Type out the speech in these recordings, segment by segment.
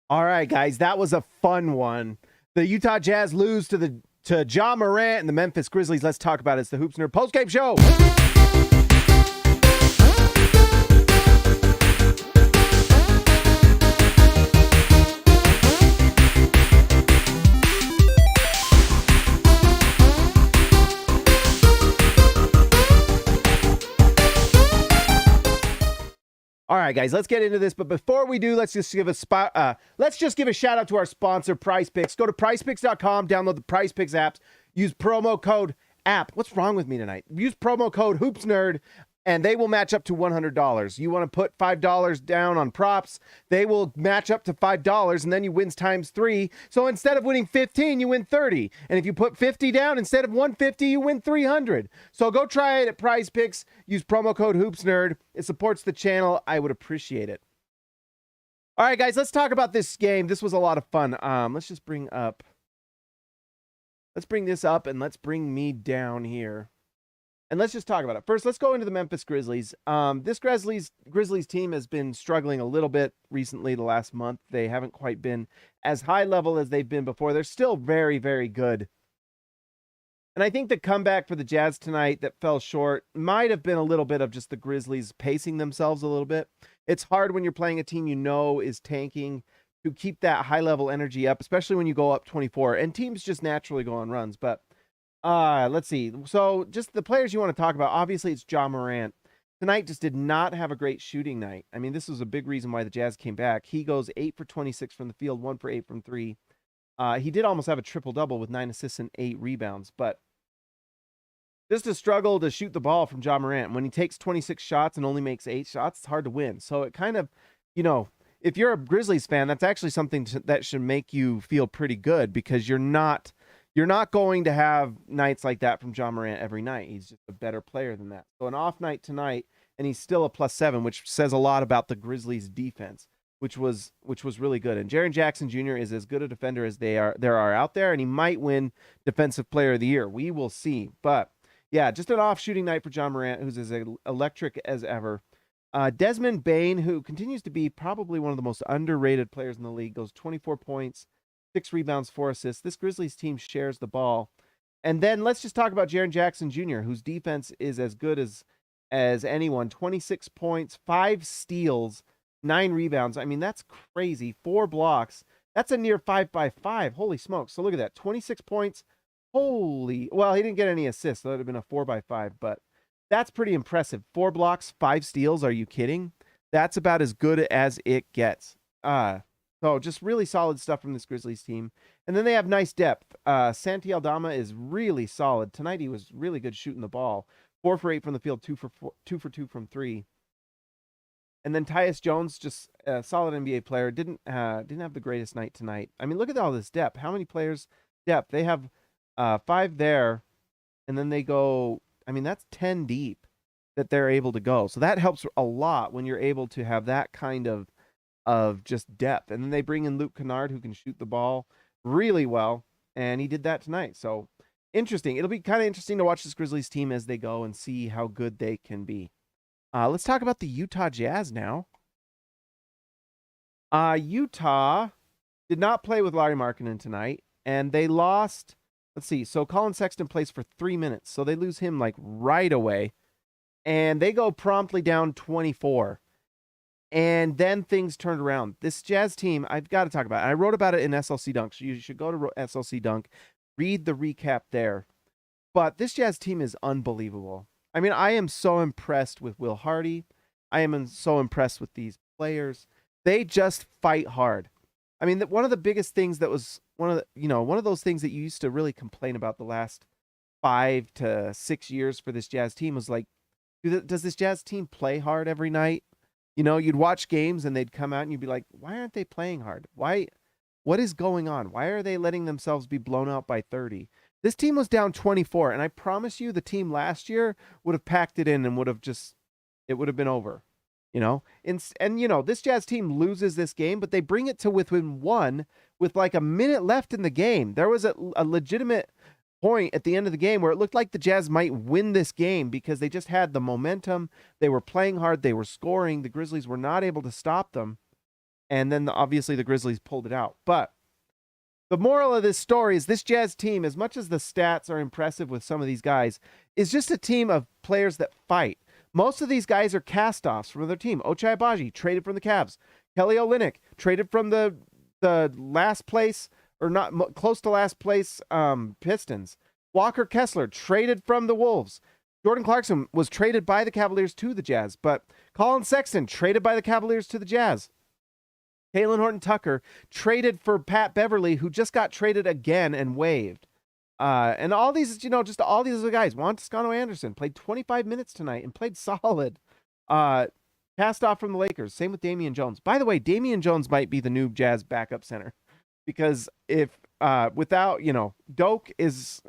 All right, guys, that was a fun one. The Utah Jazz lose to Ja Morant and the Memphis Grizzlies. Let's talk about it. It's the Hoops Nerd postgame show. All right, guys, let's get into this. But before we do, let's just give a shout out to our sponsor, Prize Picks. Go to prizepicks.com, download the Prize Picks apps, use promo code app. What's wrong with me tonight? Use promo code HoopsNerd, and they will match up to $100. You want to put $5 down on props, they will match up to $5, and then you win times 3. So instead of winning 15, you win 30. And if you put 50 down, instead of 150, you win 300. So go try it at Prize Picks. Use promo code HoopsNerd. It supports the channel. I would appreciate it. All right, guys, let's talk about this game. This was a lot of fun. Let's bring this up, and let's bring me down here. And let's just talk about it. First, let's go into the Memphis Grizzlies. This Grizzlies team has been struggling a little bit recently the last month. They haven't quite been as high level as they've been before. They're still very, very good. And I think the comeback for the Jazz tonight that fell short might have been a little bit of just the Grizzlies pacing themselves a little bit. It's hard when you're playing a team you know is tanking to keep that high-level energy up, especially when you go up 24. And teams just naturally go on runs, but let's see. So just the players you want to talk about, obviously it's Ja Morant. Tonight just did not have a great shooting night. I mean, this was a big reason why the Jazz came back. He goes 8 for 26 from the field, 1 for 8 from 3. He did almost have a triple-double with 9 assists and 8 rebounds, but just a struggle to shoot the ball from Ja Morant. When he takes 26 shots and only makes 8 shots, it's hard to win. So it kind of, if you're a Grizzlies fan, that's actually something that should make you feel pretty good, because you're not going to have nights like that from Ja Morant every night. He's just a better player than that. So an off night tonight, and he's still a +7, which says a lot about the Grizzlies' defense, which was really good. And Jaren Jackson Jr. is as good a defender as there are out there, and he might win Defensive Player of the Year. We will see. But yeah, just an off shooting night for Ja Morant, who's as electric as ever. Desmond Bane, who continues to be probably one of the most underrated players in the league, goes 24 points. 6 rebounds, 4 assists. This Grizzlies team shares the ball. And then let's just talk about Jaren Jackson Jr., whose defense is as good as anyone. 26 points, 5 steals, 9 rebounds. I mean, that's crazy. 4 blocks. That's a near 5x5. Holy smokes. So look at that. 26 points. Well, he didn't get any assists. So that would have been a 4x5, but that's pretty impressive. 4 blocks, 5 steals. Are you kidding? That's about as good as it gets. So just really solid stuff from this Grizzlies team. And then they have nice depth. Santi Aldama is really solid. Tonight he was really good shooting the ball. 4 for 8 from the field, 2 for 2 from 3. And then Tyus Jones, just a solid NBA player. Didn't have the greatest night tonight. I mean, look at all this depth. How many players depth? They have 5 there. And then they go, I mean, that's 10 deep that they're able to go. So that helps a lot when you're able to have that kind of just depth. And then they bring in Luke Kennard, who can shoot the ball really well, and he did that tonight. So interesting. It'll be kind of interesting to watch this Grizzlies team as they go and see how good they can be. Let's talk about the Utah Jazz now. Utah did not play with Lauri Markkanen tonight, and they lost. Let's see. So Colin Sexton plays for 3 minutes, so they lose him like right away, and they go promptly down 24. And then things turned around. This Jazz team, I've got to talk about it. I wrote about it in SLC Dunk, so you should go to SLC Dunk, read the recap there. But this Jazz team is unbelievable. I mean, I am so impressed with Will Hardy. I am so impressed with these players. They just fight hard. I mean, one of the biggest things that was one of those things that you used to really complain about the last 5 to 6 years for this Jazz team was like, does this Jazz team play hard every night? You'd watch games and they'd come out and you'd be like, why aren't they playing hard? What is going on? Why are they letting themselves be blown out by 30? This team was down 24, and I promise you the team last year would have packed it in and it would have been over, And this Jazz team loses this game, but they bring it to within 1 with like a minute left in the game. There was a legitimate point at the end of the game where it looked like the Jazz might win this game because they just had the momentum. They were playing hard. They were scoring. The Grizzlies were not able to stop them. And then obviously the Grizzlies pulled it out. But the moral of this story is this Jazz team, as much as the stats are impressive with some of these guys, is just a team of players that fight. Most of these guys are cast-offs from their team. Ochai Agbaji, traded from the Cavs. Kelly Olynyk, traded from the last place, or not close to last place, Pistons. Walker Kessler, traded from the Wolves. Jordan Clarkson was traded by the Cavaliers to the Jazz, but Colin Sexton, traded by the Cavaliers to the Jazz. Taylor Horton-Tucker, traded for Pat Beverly, who just got traded again and waived. And all these, just all these other guys. Juan Toscano-Anderson played 25 minutes tonight and played solid. Cast off from the Lakers. Same with Damian Jones. By the way, Damian Jones might be the new Jazz backup center. Because if, without, Doak is,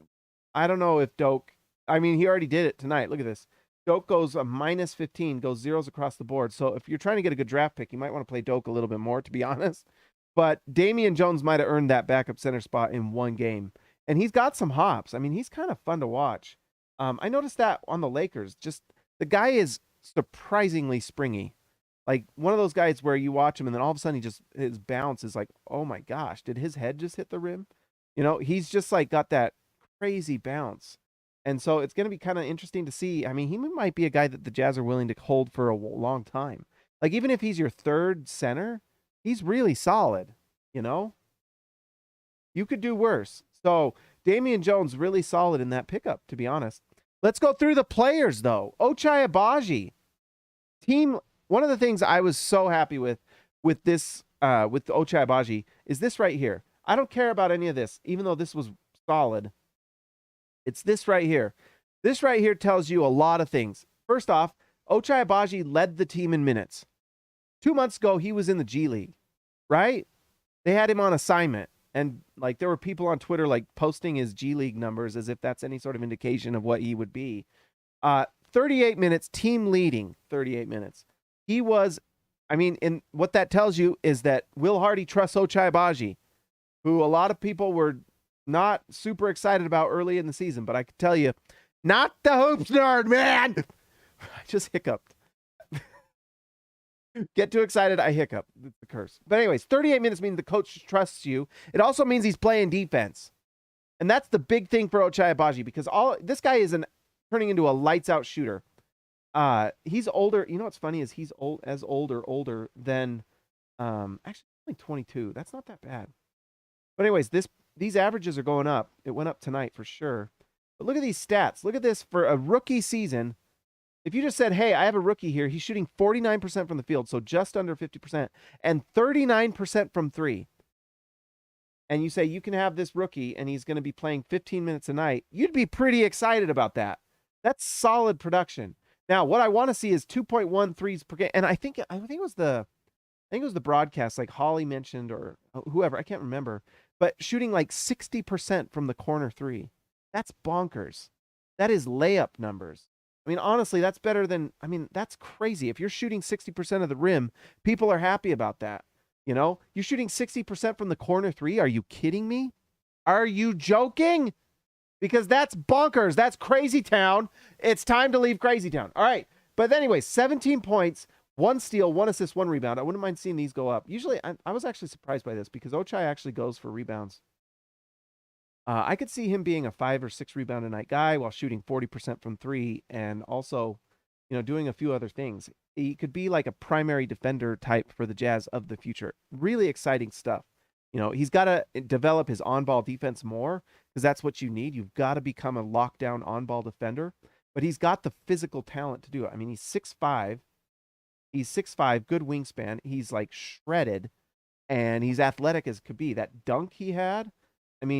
I don't know if Doak, I mean, he already did it tonight. Look at this. Doak goes a minus 15, goes zeros across the board. So if you're trying to get a good draft pick, you might want to play Doak a little bit more, to be honest. But Damian Jones might have earned that backup center spot in one game. And he's got some hops. I mean, he's kind of fun to watch. I noticed that on the Lakers. Just the guy is surprisingly springy. Like one of those guys where you watch him and then all of a sudden his bounce is like, oh my gosh, did his head just hit the rim? He's just like got that crazy bounce. And so it's going to be kind of interesting to see. I mean, he might be a guy that the Jazz are willing to hold for a long time. Like even if he's your third center, he's really solid, You could do worse. So Damian Jones really solid in that pickup, to be honest. Let's go through the players, though. Ochai Agbaji. Team, one of the things I was so happy with this, with the Ochai Agbaji, is this right here. I don't care about any of this, even though this was solid. It's this right here. This right here tells you a lot of things. First off, Ochai Agbaji led the team in minutes. 2 months ago, he was in the G League, right? They had him on assignment. And like there were people on Twitter like posting his G League numbers as if that's any sort of indication of what he would be. 38 minutes, team leading 38 minutes. He was, and what that tells you is that Will Hardy trusts Ochai Agbaji, who a lot of people were not super excited about early in the season, but I can tell you, not the hoops nerd, man. I just hiccuped. Get too excited, I hiccup. It's the curse. But anyways, 38 minutes means the coach trusts you. It also means he's playing defense. And that's the big thing for Ochai Agbaji because this guy is turning into a lights out shooter. He's older. You know what's funny is he's older than actually only 22. That's not that bad. But anyways, these averages are going up. It went up tonight for sure. But look at these stats. Look at this for a rookie season. If you just said, hey, I have a rookie here, he's shooting 49% from the field, so just under 50%, and 39% from three. And you say you can have this rookie and he's going to be playing 15 minutes a night, you'd be pretty excited about that. That's solid production. Now, what I want to see is 2.1 threes per game. And I think it was the broadcast, like Holly mentioned or whoever, I can't remember, but shooting like 60% from the corner three. That's bonkers. That is layup numbers. Honestly, that's better than, that's crazy. If you're shooting 60% of the rim, people are happy about that. You're shooting 60% from the corner three. Are you kidding me? Are you joking? Because that's bonkers. That's crazy town. It's time to leave crazy town. All right. But anyway, 17 points, 1 steal, 1 assist, 1 rebound. I wouldn't mind seeing these go up. Usually, I was actually surprised by this because Ochai actually goes for rebounds. I could see him being a 5 or 6 rebound a night guy while shooting 40% from three and also, doing a few other things. He could be like a primary defender type for the Jazz of the future. Really exciting stuff. He's got to develop his on-ball defense more because that's what you need. You've got to become a lockdown on-ball defender, but he's got the physical talent to do it. He's 6'5". He's 6'5", good wingspan. He's like shredded and he's athletic as could be. That dunk he had,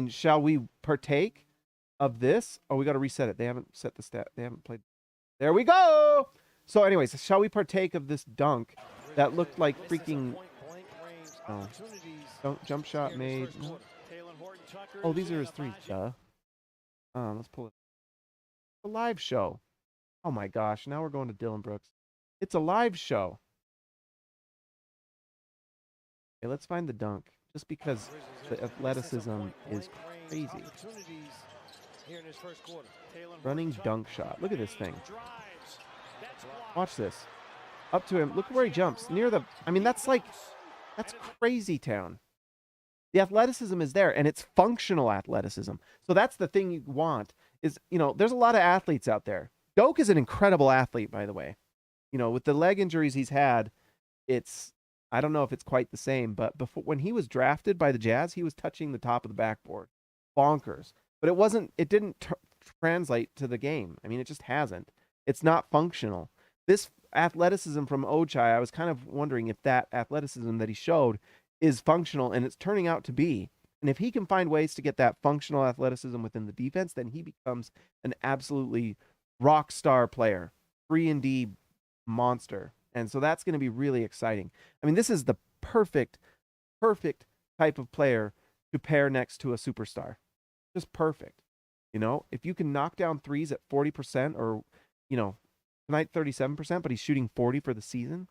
shall we partake of this? Oh, we got to reset it. They haven't set the stat. They haven't played. There we go. So anyways, shall we partake of this dunk that looked like freaking jump shot made? Oh, these are his threes. Duh. Let's pull it. It's a live show. Oh my gosh. Now we're going to Dylan Brooks. It's a live show. Okay, let's find the dunk. Just because the athleticism is crazy. Running dunk shot. Look at this thing. Watch this. Up to him. Look where he jumps. Near the... that's like... That's crazy town. The athleticism is there, and it's functional athleticism. So that's the thing you want is, there's a lot of athletes out there. Doak is an incredible athlete, by the way. With the leg injuries he's had, I don't know if it's quite the same, but when he was drafted by the Jazz, he was touching the top of the backboard. Bonkers. But it didn't translate to the game. I mean, it just hasn't. It's not functional. This athleticism from Ochai, I was kind of wondering if that athleticism that he showed is functional, and it's turning out to be. And if he can find ways to get that functional athleticism within the defense, then he becomes an absolutely rock star player, 3-and-D monster. And so that's going to be really exciting. I mean, this is the perfect type of player to pair next to a superstar. Just perfect. If you can knock down threes at 40% or, tonight 37%, but he's shooting 40 for the season,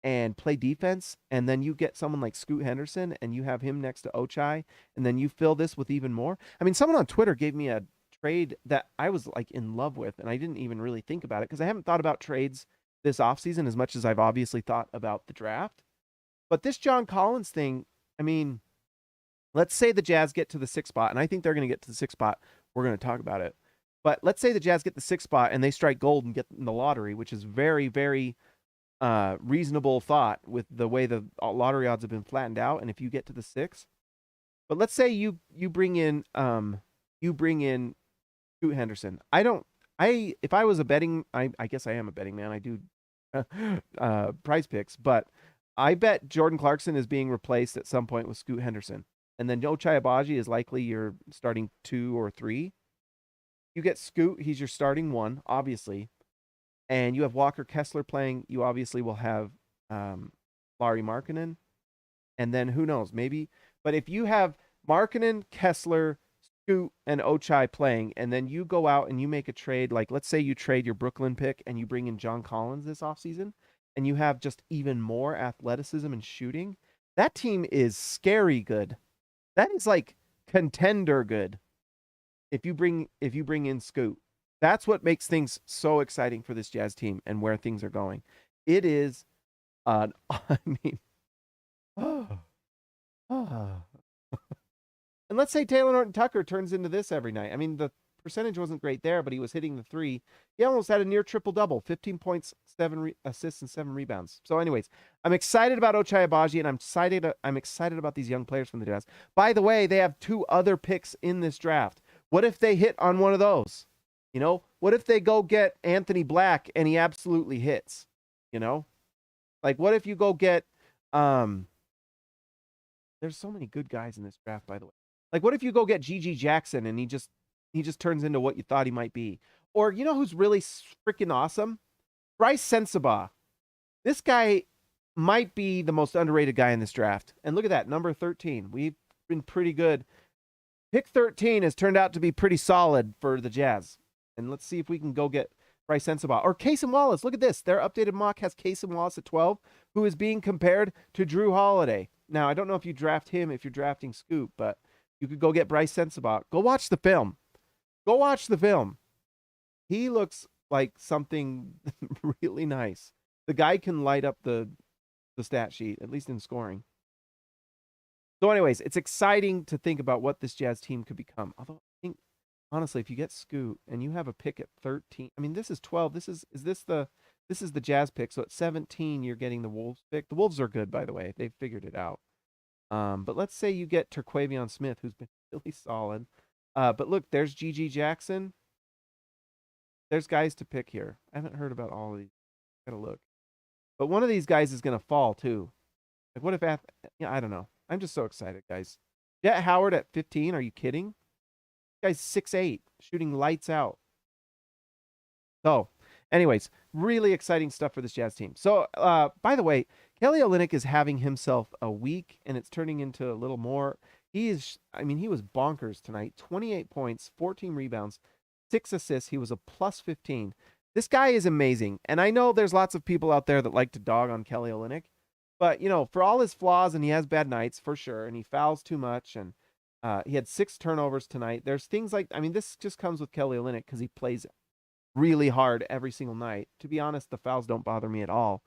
and play defense, and then you get someone like Scoot Henderson and you have him next to Ochai, and then you fill this with even more. I mean, someone on Twitter gave me a trade that I was like in love with, and I didn't even really think about it because I haven't thought about trades this offseason as much as I've obviously thought about the draft. But this John Collins thing, I mean, let's say the Jazz get to the 6th spot, and I think they're going to get to the 6th spot. We're going to talk about it. But let's say the Jazz get the 6th spot and they strike gold and get in the lottery, which is very, very reasonable thought with the way the lottery odds have been flattened out. And if you get to the 6th, but let's say you bring in Scoot Henderson. If I was a betting, I guess I am a betting man. I do prize picks, but I bet Jordan Clarkson is being replaced at some point with Scoot Henderson. And then Ochai Agbaji is likely your starting 2 or 3. You get Scoot, he's your starting 1, obviously. And you have Walker Kessler playing. You obviously will have Lauri Markkanen. And then who knows, maybe. But if you have Markkanen, Kessler, Scoot, and Ochai playing, and then you go out and you make a trade, like let's say you trade your Brooklyn pick and you bring in John Collins this offseason, and you have just even more athleticism and shooting, that team is scary good. That is like contender good. If you bring in Scoot. That's what makes things so exciting for this Jazz team and where things are going. It is, I mean, and let's say Taylor Horton-Tucker turns into this every night. I mean, the percentage wasn't great there, but he was hitting the 3. He almost had a near triple-double, 15 points, 7 assists, and 7 rebounds. So anyways, I'm excited about Ochai Agbaji, and I'm excited about these young players from the Jazz. By the way, they have 2 other picks in this draft. What if they hit on one of those? What if they go get Anthony Black and he absolutely hits? Like what if you go get there's so many good guys in this draft, by the way. Like what if you go get G.G. Jackson and he just turns into what you thought he might be? Or who's really freaking awesome? Bryce Sensabaugh. This guy might be the most underrated guy in this draft. And look at that, number 13. We've been pretty good. Pick 13 has turned out to be pretty solid for the Jazz. And let's see if we can go get Bryce Sensabaugh. Or Cason Wallace. Look at this. Their updated mock has Cason Wallace at 12, who is being compared to Drew Holiday. Now, I don't know if you draft him if you're drafting Scoop, but you could go get Bryce Sensabaugh. Go watch the film. Go watch the film. He looks like something really nice. The guy can light up the stat sheet, at least in scoring. So anyways, it's exciting to think about what this Jazz team could become. Although I think, honestly, if you get Scoot and you have a pick at 13, I mean, this is 12. This is the Jazz pick. So at 17, you're getting the Wolves pick. The Wolves are good, by the way. They've figured it out. But let's say you get Terquavion Smith, who's been really solid. But look, there's G.G. Jackson. There's guys to pick here. I haven't heard about all of these. Gotta look. But one of these guys is going to fall, too. Like, what if... I don't know. I'm just so excited, guys. Jet Howard at 15. Are you kidding? This guy's 6'8", shooting lights out. So, anyways, really exciting stuff for this Jazz team. So, by the way, Kelly Olynyk is having himself a week, and it's turning into a little more. He was bonkers tonight. 28 points, 14 rebounds, 6 assists. He was a plus 15. This guy is amazing. And I know there's lots of people out there that like to dog on Kelly Olynyk. But, for all his flaws, and he has bad nights for sure, and he fouls too much, and he had 6 turnovers tonight. There's things like, this just comes with Kelly Olynyk because he plays really hard every single night. To be honest, the fouls don't bother me at all.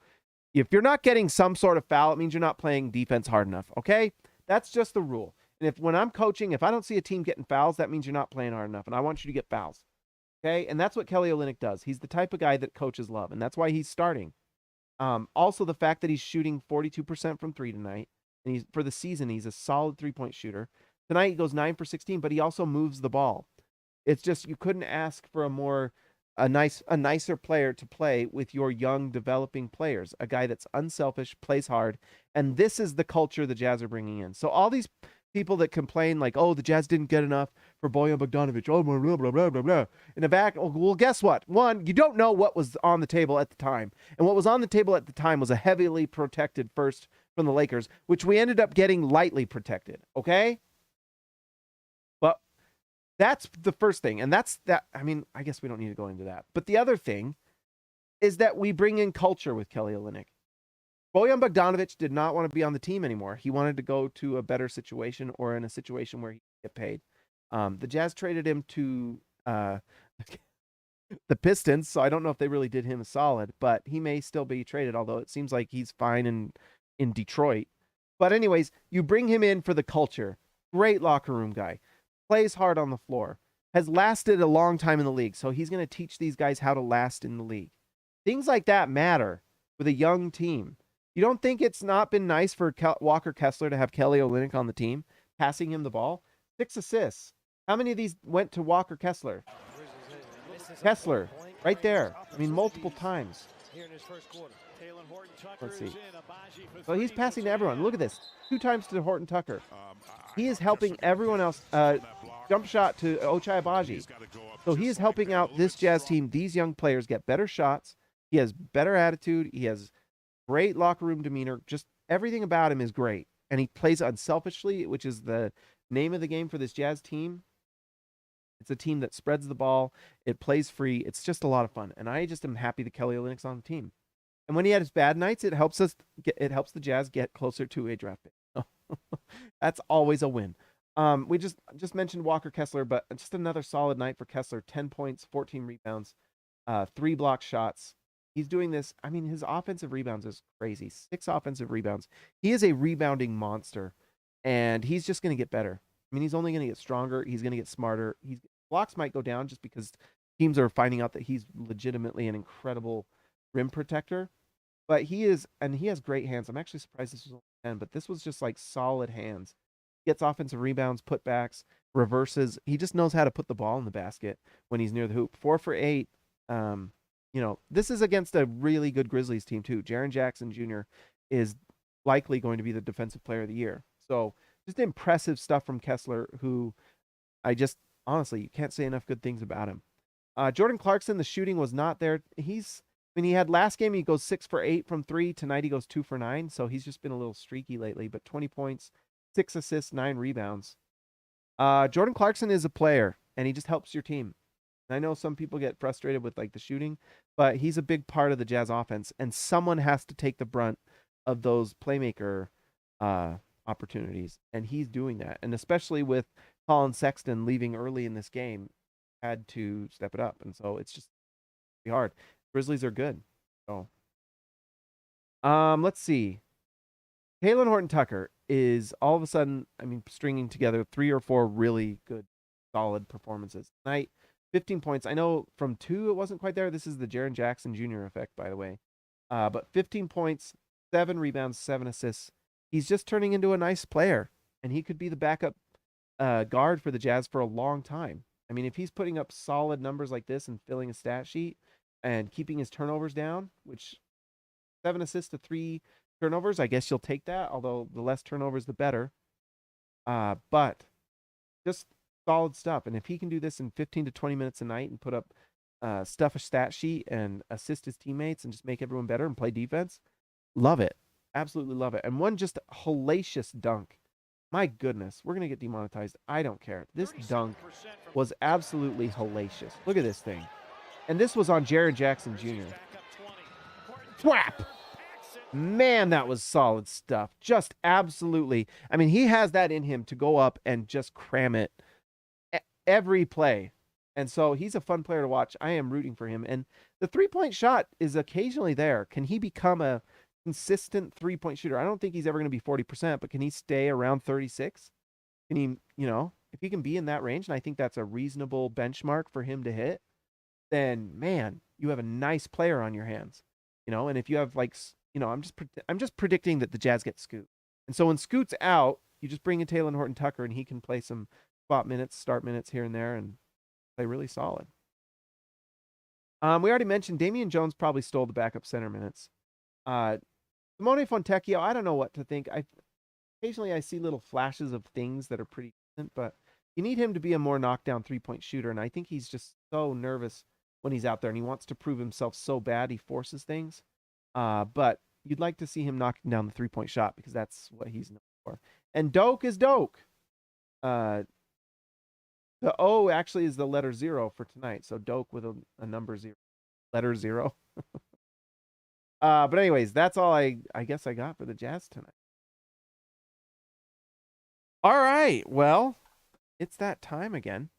If you're not getting some sort of foul, it means you're not playing defense hard enough, okay? That's just the rule. And when I'm coaching, if I don't see a team getting fouls, that means you're not playing hard enough, and I want you to get fouls, okay? And that's what Kelly Olynyk does. He's the type of guy that coaches love, and that's why he's starting. Also, the fact that he's shooting 42% from 3 tonight, and for the season, he's a solid 3-point shooter. Tonight, he goes 9 for 16, but he also moves the ball. It's just you couldn't ask for a nicer player to play with your young, developing players. A guy that's unselfish, plays hard, and this is the culture the Jazz are bringing in. So all these people that complain like, oh, the Jazz didn't get enough for Bojan Bogdanovic, oh, blah, blah, blah, blah, blah. In the back, well, guess what? One, you don't know what was on the table at the time. And what was on the table at the time was a heavily protected first from the Lakers, which we ended up getting lightly protected, okay? But that's the first thing. And that's that. I mean, I guess we don't need to go into that. But the other thing is that we bring in culture with Kelly Olynyk. Bojan Bogdanovic did not want to be on the team anymore. He wanted to go to a better situation or in a situation where he could get paid. The Jazz traded him to the Pistons, so I don't know if they really did him a solid, but he may still be traded, although it seems like he's fine in Detroit. But anyways, you bring him in for the culture. Great locker room guy. Plays hard on the floor. Has lasted a long time in the league, so he's going to teach these guys how to last in the league. Things like that matter with a young team. You don't think it's not been nice for Walker Kessler to have Kelly Olynyk on the team, passing him the ball? 6 assists. How many of these went to Walker Kessler? Kessler, right there. I mean, multiple times. Let's see. So he's passing to everyone. Look at this. 2 times to Horton-Tucker. He is helping everyone else. Jump shot to Ochai Agbaji. So he is helping out this Jazz team, these young players, get better shots. He has better attitude. He has great locker room demeanor. Just everything about him is great. And he plays unselfishly, which is the name of the game for this Jazz team. It's a team that spreads the ball. It plays free. It's just a lot of fun. And I just am happy that Kelly Olynyk's on the team. And when he had his bad nights, it helps the Jazz get closer to a draft pick. That's always a win. We just mentioned Walker Kessler, but just another solid night for Kessler. 10 points, 14 rebounds, 3 block shots. He's doing this. I mean, his offensive rebounds is crazy. 6 offensive rebounds. He is a rebounding monster, and he's just going to get better. I mean, he's only going to get stronger. He's going to get smarter. Blocks might go down just because teams are finding out that he's legitimately an incredible rim protector. But he has great hands. I'm actually surprised this was only 10, but this was just like solid hands. Gets offensive rebounds, putbacks, reverses. He just knows how to put the ball in the basket when he's near the hoop. 4 for 8. This is against a really good Grizzlies team too. Jaren Jackson Jr. is likely going to be the defensive player of the year. So just impressive stuff from Kessler, who honestly, you can't say enough good things about him. Jordan Clarkson, the shooting was not there. He had last game, he goes 6 for 8 from 3. Tonight he goes 2 for 9. So he's just been a little streaky lately, but 20 points, 6 assists, 9 rebounds. Jordan Clarkson is a player, and he just helps your team. And I know some people get frustrated with like the shooting, but he's a big part of the Jazz offense, and someone has to take the brunt of those playmaker opportunities, and he's doing that. And especially with Colin Sexton leaving early in this game, had to step it up, and so it's just pretty hard. Grizzlies are good. So, let's see. Talen Horton-Tucker is all of a sudden, stringing together 3 or 4 really good, solid performances tonight. 15 points. I know from 2 it wasn't quite there. This is the Jaren Jackson Jr. effect, by the way. But 15 points, 7 rebounds, 7 assists. He's just turning into a nice player, and he could be the backup guard for the Jazz for a long time. I mean, if he's putting up solid numbers like this and filling a stat sheet and keeping his turnovers down, which 7 assists to 3 turnovers, I guess you'll take that, although the less turnovers, the better. But just solid stuff. And if he can do this in 15 to 20 minutes a night and put up stuff a stat sheet and assist his teammates and just make everyone better and play defense, love it. Absolutely love it. And one just hellacious dunk. My goodness, we're going to get demonetized. I don't care. This dunk was absolutely hellacious. Look at this thing. And this was on Jaren Jackson Jr. Thwap! Man, that was solid stuff. Just absolutely. I mean, he has that in him to go up and just cram it every play. And so he's a fun player to watch. I am rooting for him. And the 3-point shot is occasionally there. Can he consistent three-point shooter. I don't think he's ever going to be 40%, but can he stay around 36? Can he, if he can be in that range, and I think that's a reasonable benchmark for him to hit, then man, you have a nice player on your hands. And if you have I'm just predicting that the Jazz get Scoot. And so when Scoot's out, you just bring in Taylor Horton-Tucker, and he can play some spot minutes, start minutes here and there, and play really solid. We already mentioned Damian Jones probably stole the backup center minutes. Simone Fontecchio, I don't know what to think. Occasionally I see little flashes of things that are pretty decent, but you need him to be a more knockdown three-point shooter, and I think he's just so nervous when he's out there, and he wants to prove himself so bad he forces things. But you'd like to see him knocking down the three-point shot because that's what he's known for. And Doak is Doak. The O actually is the letter 0 for tonight, so Doak with a number 0. Letter 0. But anyways, that's all I guess I got for the Jazz tonight. All right, well, it's that time again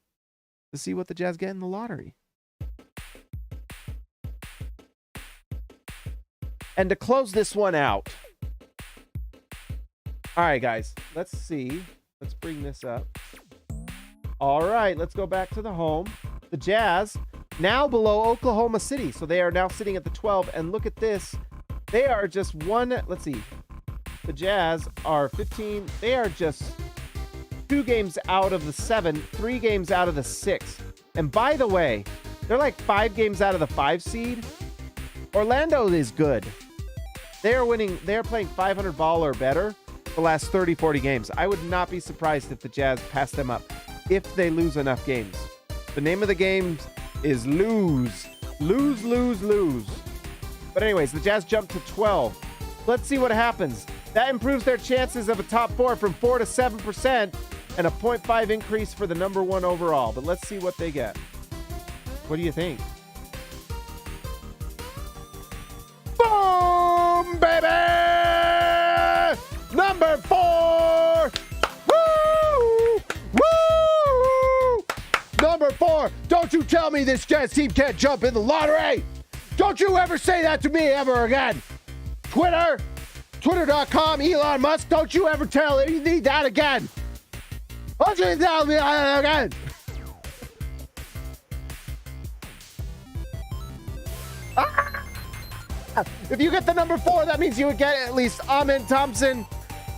to see what the Jazz get in the lottery. And to close this one out. All right, guys, let's see. Let's bring this up. All right, let's go back to the home. The Jazz now below Oklahoma City. So they are now sitting at the 12. And look at this. They are just let's see. The Jazz are 15. They are just 2 games out of the 7, 3 games out of the 6. And by the way, they're like 5 games out of the 5 seed. Orlando is good. They're winning. They're playing 500 ball or better the last 30, 40 games. I would not be surprised if the Jazz pass them up if they lose enough games. The name of the game is lose. Lose, lose, lose. But anyways, the Jazz jump to 12. Let's see what happens. That improves their chances of a top 4 from 4 to 7% and a 0.5 increase for the number 1 overall. But let's see what they get. What do you think? Boom, baby! Number 4! Woo! Woo! Number 4! Don't you tell me this Jazz team can't jump in the lottery! Don't you ever say that to me ever again! Twitter.com, Elon Musk, don't you ever tell me that again! Don't you tell me that again! If you get the number 4, that means you would get at least Amen Thompson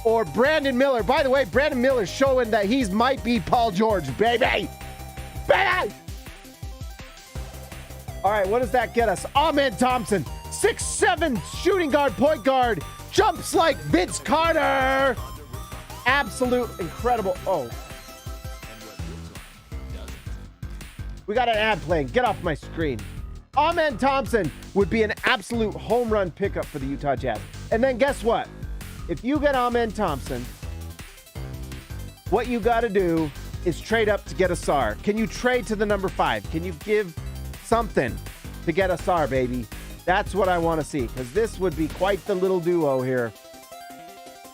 or Brandon Miller. By the way, Brandon Miller's showing that he might be Paul George, baby! Baby! All right, what does that get us? Amen Thompson, 6'7", shooting guard, point guard, jumps like Vince Carter. Absolute incredible. Oh. We got an ad playing. Get off my screen. Amen Thompson would be an absolute home run pickup for the Utah Jazz. And then guess what? If you get Amen Thompson, what you got to do is trade up to get a SAR. Can you trade to the number 5? Can you give something to get a SAR, baby? That's what I want to see, because this would be quite the little duo here.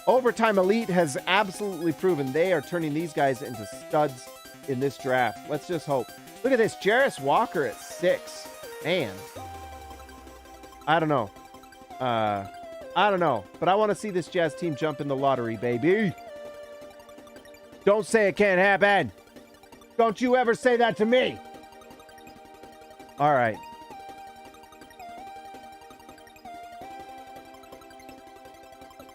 Overtime Elite has absolutely proven they are turning these guys into studs in this draft. Let's just hope. Look at this, Jarris Walker at 6. Man, I don't know. But I want to see this Jazz team jump in the lottery, baby. Don't say it can't happen. Don't you ever say that to me. All right.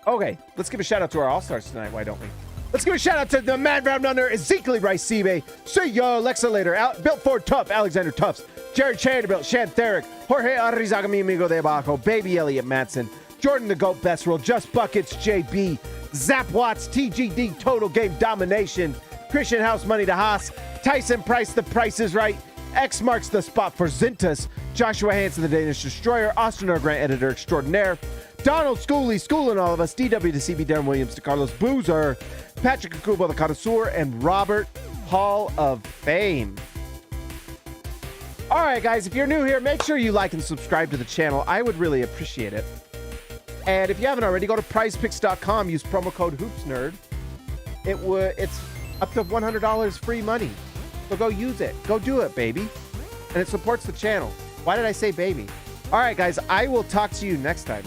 Okay, let's give a shout out to our All-Stars tonight. Why don't we? Let's give a shout out to the man round under, Ezekiel Rice-Sibe, Suyo, Lexa Later, Built Ford Tough, Alexander Tufts, Jared Chanderbilt, Shan Therick, Jorge Arrizaga, mi amigo de abajo, Baby Elliott Matson, Jordan the Goat Best Roll, Just Buckets, JB, Zap Watts, TGD Total Game Domination, Christian House Money to Haas, Tyson Price, The Price is Right, X marks the spot for Zintas, Joshua Hansen, the Danish Destroyer, Austin R. Grant, Editor Extraordinaire, Donald Schooley, schooling all of us, DW to CB, Darren Williams to Carlos Boozer, Patrick Akubo, the Connoisseur, and Robert, Hall of Fame. All right, guys, if you're new here, make sure you like and subscribe to the channel. I would really appreciate it. And if you haven't already, go to prizepicks.com, use promo code HoopsNerd. It's up to $100 free money. So go use it. Go do it, baby. And it supports the channel. Why did I say baby? All right, guys, I will talk to you next time.